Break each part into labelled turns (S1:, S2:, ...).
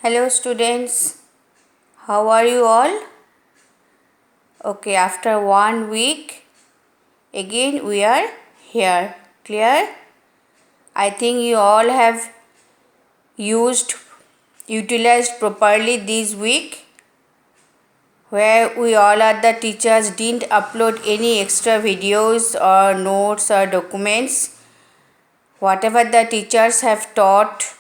S1: Hello students, how are you all? Okay, after 1 week, again we are here. Clear? I think you all have utilized properly this week, where we all are the teachers didn't upload any extra videos or notes or documents. Whatever the teachers have taught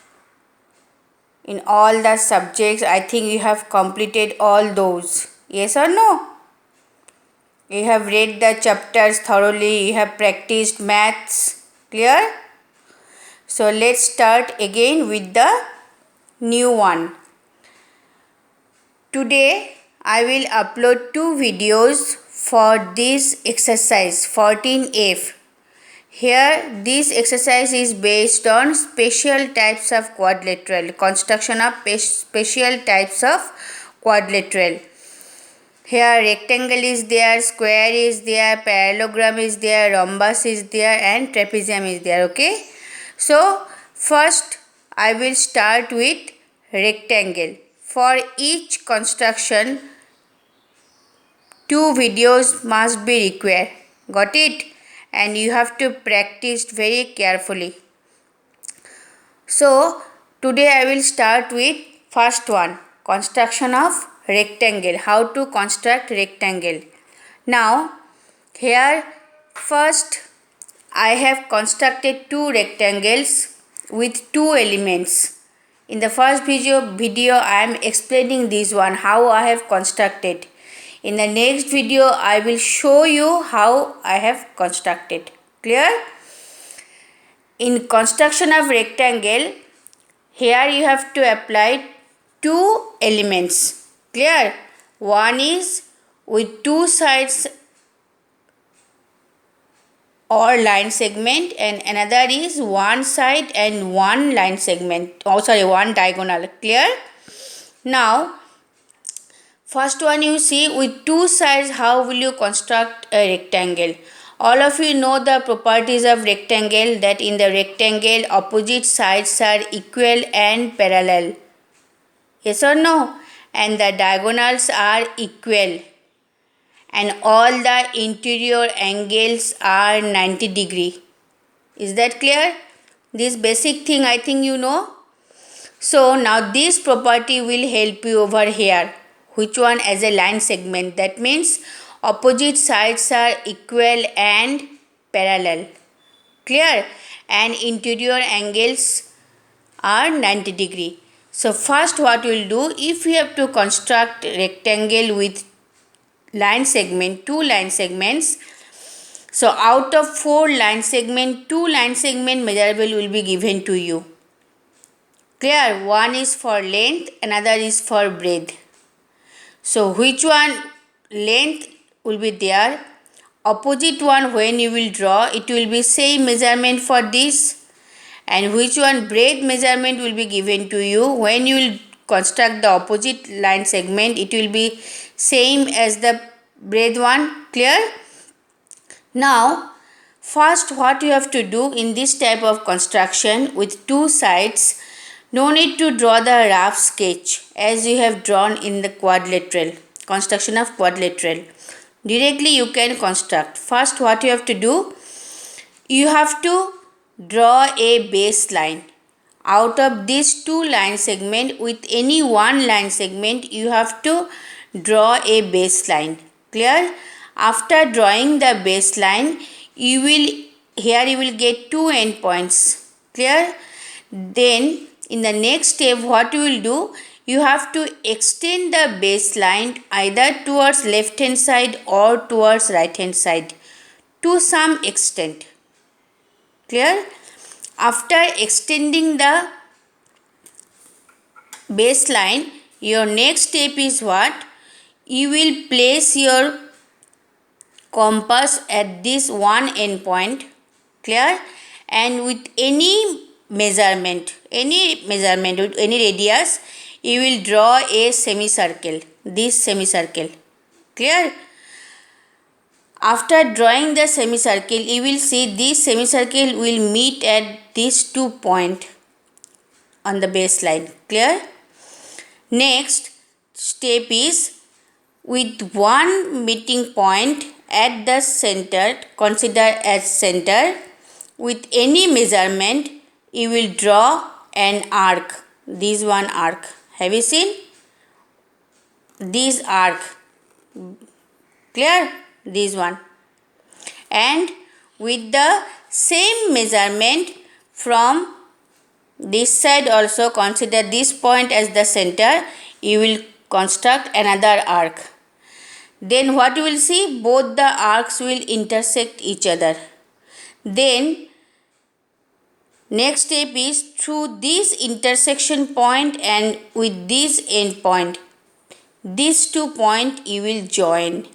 S1: in all the subjects, I think you have completed all those. Yes or no? You have read the chapters thoroughly, you have practiced maths. Clear? So let's start again with the new one. Today I will upload two videos for this exercise 14F. Here this exercise is based on special types of quadrilateral, construction of special types of quadrilateral. Here rectangle is there, square is there, parallelogram is there, rhombus is there and trapezium is there. Okay. So first I will start with rectangle. For each construction, two videos must be required. Got it? And you have to practice very carefully. So today I will start with first one, construction of rectangle. How to construct rectangle. Now here first I have constructed two rectangles with two elements. In the first video I am explaining this one, how I have constructed. In the next video I will show you how I have constructed. Clear? In construction of rectangle, here you have to apply two elements. Clear? One is with two sides or line segment, and another is one side and one line segment. One diagonal. Clear? Now first one you see, with two sides how will you construct a rectangle? All of you know the properties of rectangle, that in the rectangle opposite sides are equal and parallel. Yes or no? And the diagonals are equal. And all the interior angles are 90 degree. Is that clear? This basic thing I think you know. So now this property will help you over here. Which one? As a line segment. That means opposite sides are equal and parallel. Clear? And interior angles are 90 degree. So first what we will do, if we have to construct rectangle with line segment, two line segments. So out of four line segment, two line segment measurable will be given to you. Clear? One is for length, another is for breadth. So which one length will be there? Opposite one when you will draw, it will be same measurement for this. And which one breadth measurement will be given to you when you will construct the opposite line segment, it will be same as the breadth one. Clear? Now first what you have to do in this type of construction with two sides, no need to draw the rough sketch as you have drawn in the quadrilateral, construction of quadrilateral. Directly you can construct. First what you have to do, you have to draw a baseline. Out of these two line segment, with any one line segment you have to draw a baseline. Clear? After drawing the baseline, you will get two endpoints. Clear? Then in the next step what you will do, you have to extend the baseline either towards left hand side or towards right hand side to some extent. Clear? After extending the baseline, your next step is what? You will place your compass at this one endpoint. Clear? And with any measurement with any radius, you will draw a semicircle, this semicircle. Clear? After drawing the semicircle, you will see this semicircle will meet at these 2 points on the baseline. Clear? Next step is with one meeting point at the center, consider as center, with any measurement you will draw an arc. This one arc. Have you seen? This arc. Clear? This one. And with the same measurement from this side also, consider this point as the center, you will construct another arc. Then what you will see? Both the arcs will intersect each other. Then next step is through this intersection point and with this end point, these 2 points you will join.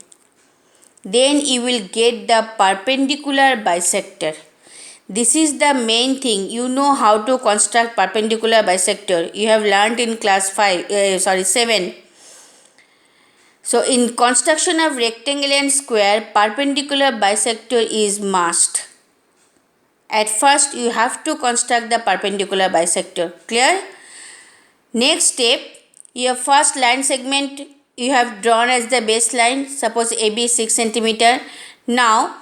S1: Then you will get the perpendicular bisector. This is the main thing. You know how to construct perpendicular bisector. You have learned in class 7. So in construction of rectangle and square, perpendicular bisector is must. At first you have to construct the perpendicular bisector. Clear? Next step, your first line segment you have drawn as the baseline. Suppose AB 6 cm. Now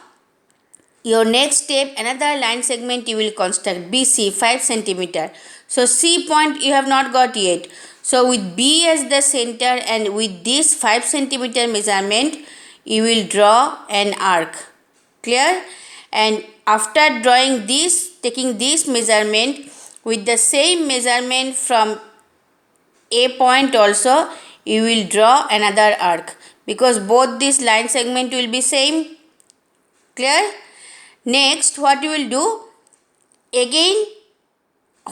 S1: your next step, another line segment you will construct, BC 5 cm. So C point you have not got yet. So with B as the center and with this 5 cm measurement, you will draw an arc. Clear? And after drawing this, taking this measurement, with the same measurement from A point also, you will draw another arc, because both these line segment will be same. Clear? Next, what you will do? Again,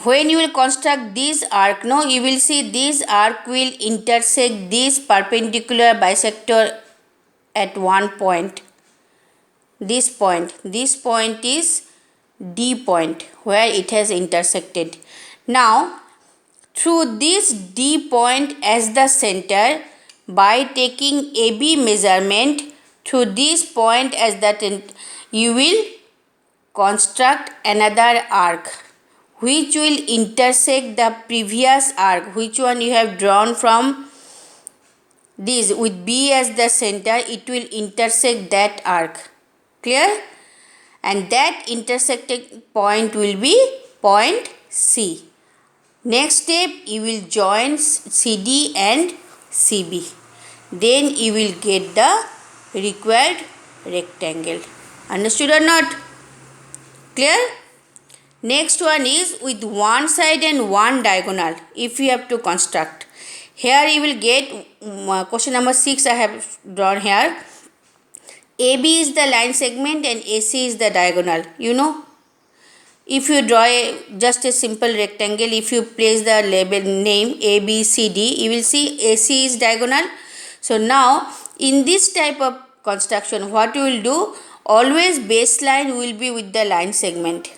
S1: when you will construct this arc, no, you will see this arc will intersect this perpendicular bisector at one point. This point is D point where it has intersected. Now, through this D point as the center, by taking AB measurement through this point as that, you will construct another arc which will intersect the previous arc, which one you have drawn from this. With B as the center, it will intersect that arc. Clear? And that intersecting point will be point C. Next step, you will join CD and CB. Then you will get the required rectangle. Understood or not? Clear? Next one is with one side and one diagonal. If you have to construct, here you will get question number 6 I have drawn here. AB is the line segment and AC is the diagonal. You know, if you draw just a simple rectangle, if you place the label name ABCD, you will see AC is diagonal. So now in this type of construction, what you will do? Always baseline will be with the line segment.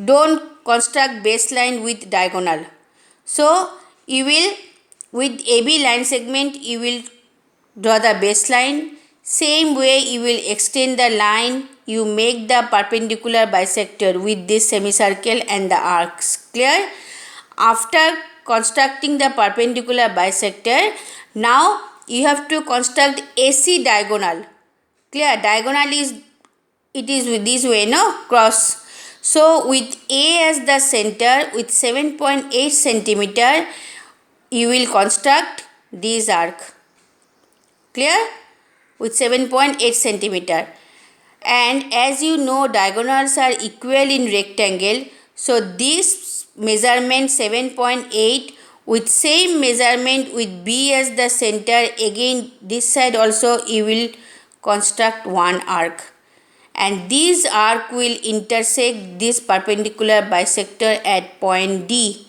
S1: Don't construct baseline with diagonal. So you will, with AB line segment, you will draw the baseline. Same way you will extend the line, you make the perpendicular bisector with this semicircle and the arcs. Clear? After constructing the perpendicular bisector, now you have to construct AC diagonal. Clear? Diagonal is, it is with this way, no? Cross. So with A as the center, with 7.8 centimeter, you will construct this arc. Clear? With 7.8 centimeter. And as you know, diagonals are equal in rectangle. So this measurement 7.8 with same measurement with B as the center, again this side also you will construct one arc. And this arc will intersect this perpendicular bisector at point D.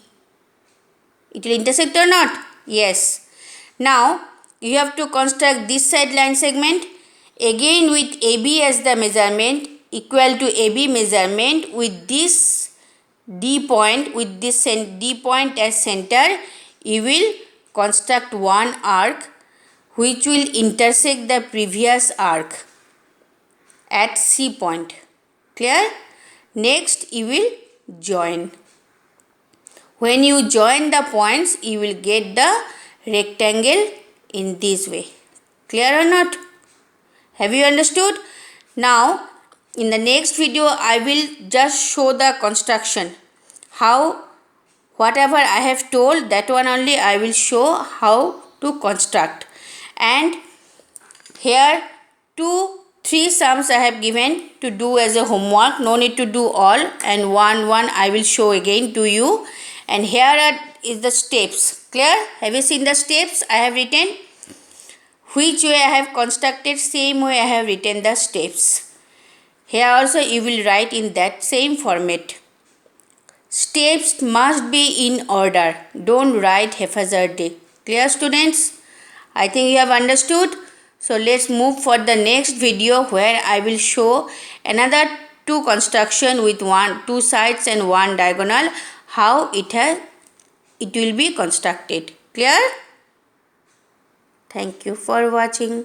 S1: It will intersect or not? Yes. Now you have to construct this side line segment. Again with AB as the measurement, equal to AB measurement, with this D point, with this D point as center, you will construct one arc which will intersect the previous arc at C point. Clear? Next you will join. When you join the points, you will get the rectangle in this way. Clear or not? Have you understood? Now, in the next video, I will just show the construction. How, whatever I have told, that one only I will show how to construct. And here 3 sums I have given to do as a homework. No need to do all, and one I will show again to you. And here is the steps. Clear? Have you seen the steps I have written? Which way I have constructed, same way I have written the steps. Here also you will write in that same format. Steps must be in order. Don't write haphazardly. Clear, students? I think you have understood. So let's move for the next video, where I will show another 2 construction with 2 sides and 1 diagonal, how it will be constructed. Clear? Thank you for watching.